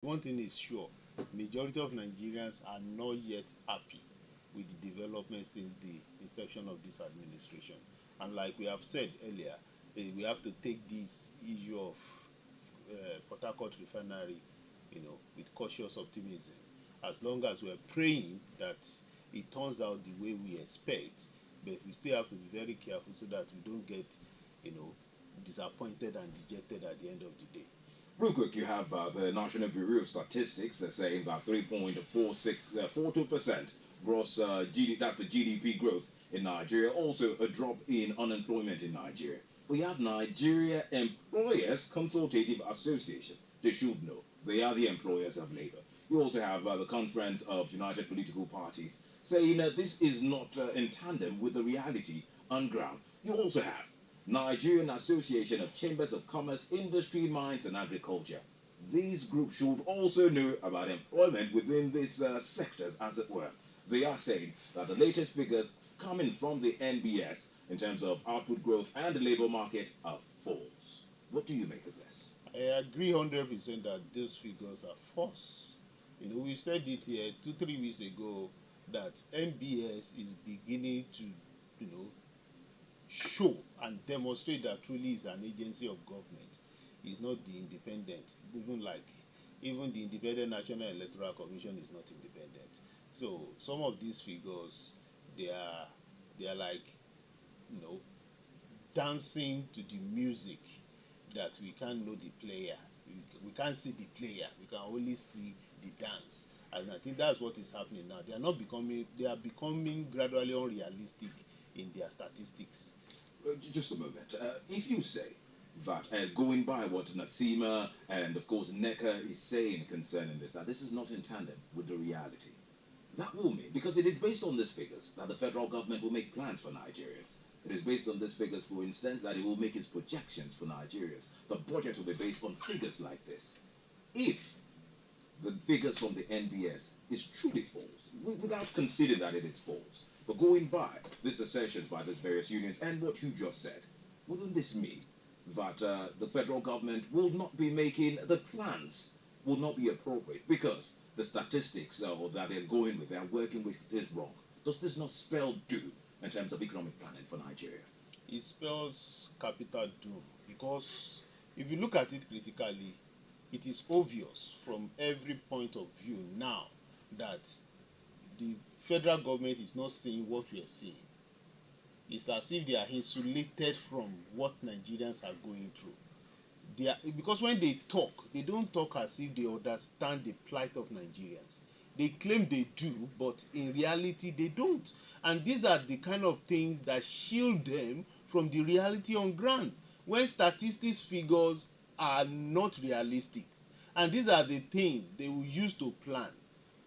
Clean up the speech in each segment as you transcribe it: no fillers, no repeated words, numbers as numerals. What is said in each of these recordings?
One thing is sure, majority of Nigerians are not yet happy with the development since the inception of this administration. And like we have said earlier, we have to take this issue of Port Harcourt Refinery, with cautious optimism. As long as we're praying that it turns out the way we expect, but we still have to be very careful so that we don't get, you know, disappointed and dejected at the end of the day. Real quick, you have the National Bureau of Statistics saying that 3.42% gross that's the GDP growth in Nigeria. Also, a drop in unemployment in Nigeria. We have Nigeria Employers Consultative Association. They should know. They are the employers of labor. You also have the Conference of United Political Parties saying that this is not in tandem with the reality on ground. You also have Nigerian Association of Chambers of Commerce, Industry, Mines and Agriculture. These groups should also know about employment within these sectors, as it were. They are saying that the latest figures coming from the NBS in terms of output growth and the labor market are false. What do you make of this? I agree 100% that these figures are false. We said it here 2 3 weeks ago that NBS is beginning to, show and demonstrate that truly is an agency of government. It's not the independent, even the Independent National Electoral Commission is not independent. So some of these figures, they are like, you know dancing to the music, that we can't know the player. We can't see the player. We can only see the dance. And I think that's what is happening now. They are becoming gradually unrealistic in their statistics. Just a moment. If you say that, going by what Nasima and of course NECA is saying concerning this, that this is not in tandem with the reality, that will mean, because it is based on these figures, that the federal government will make plans for Nigerians. It is based on these figures, for instance, that it will make its projections for Nigerians. The budget will be based on figures like this. If the figures from the NBS is truly false, without considering that it is false, but going by these assertions by these various unions and what you just said, wouldn't this mean that the federal government will not be making the plans, will not be appropriate because the statistics that they're going with, they're working with, is wrong? Does this not spell doom in terms of economic planning for Nigeria? It spells capital doom because if you look at it critically, it is obvious from every point of view now that the federal government is not seeing what we are seeing. It's as if they are insulated from what Nigerians are going through. Because when they talk, they don't talk as if they understand the plight of Nigerians. They claim they do, but in reality they don't. And these are the kind of things that shield them from the reality on ground. When statistics figures are not realistic, and these are the things they will use to plan.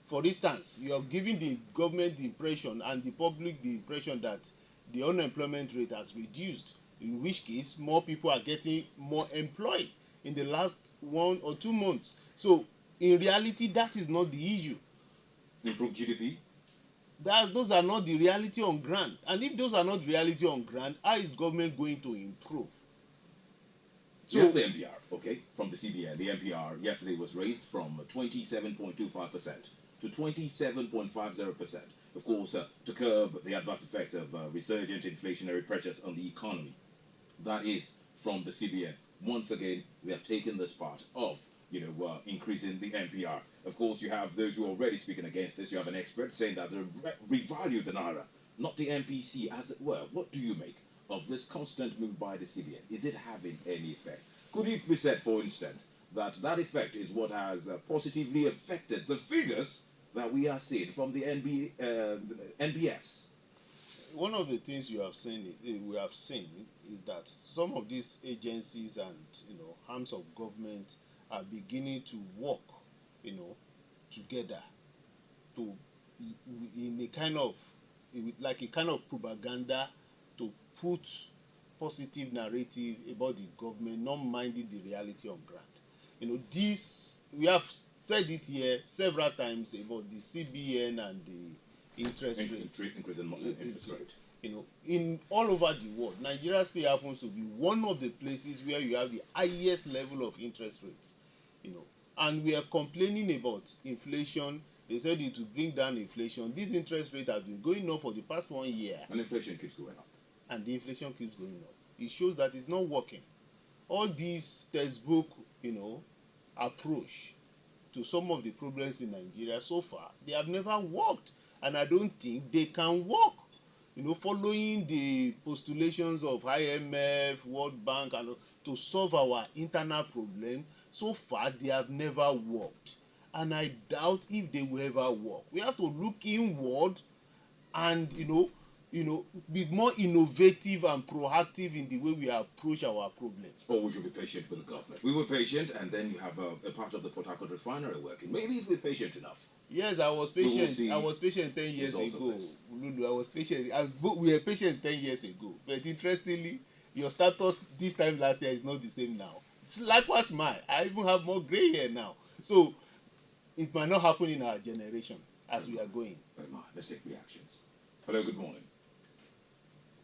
For instance, you are giving the government the impression and the public the impression that the unemployment rate has reduced, in which case more people are getting more employed in the last 1 or 2 months. So in reality, that is not the issue. Improve GDP? Those are not the reality on ground. And if those are not reality on ground, how is government going to improve? So you have the NPR, okay, from the CBN. The NPR yesterday was raised from 27.25% to 27.50%. Of course, to curb the adverse effects of resurgent inflationary pressures on the economy. That is from the CBN. Once again, we have taken this part of increasing the NPR. Of course, you have those who are already speaking against this. You have an expert saying that they revalue the naira, not the NPC, as it were. What do you make of this constant move by the CBN? Is it having any effect? Could it be said, for instance, that that effect is what has positively affected the figures that we are seeing from the NBS? One of the things we have seen is that some of these agencies and arms of government are beginning to work, together to in a kind of like a kind of propaganda to put positive narrative about the government not minding the reality on ground. This we have said it here several times about the CBN and the interest rates. Increase in interest rate. In all over the world, Nigeria still happens to be one of the places where you have the highest level of interest rates. and we are complaining about inflation. They said it will bring down inflation. This interest rate has been going up for the past 1 year, And inflation keeps going up. and the inflation keeps going up. It shows that it's not working. All this textbook, approach to some of the problems in Nigeria so far, they have never worked, and I don't think they can work. Following the postulations of IMF, World Bank, and to solve our internal problem, so far they have never worked, and I doubt if they will ever work. We have to look inward and be more innovative and proactive in the way we approach our problems. Or we should be patient with the government. We were patient, and then you have a part of the Harcourt Refinery working. Maybe if we're patient enough. Yes, I was patient. I was patient 10 years ago. Lulu, I was patient. We were patient 10 years ago. But interestingly, your status this time last year is not the same now. It's likewise mine. I even have more gray hair now. So it might not happen in our generation as we are going. Let's take reactions. Hello, good morning.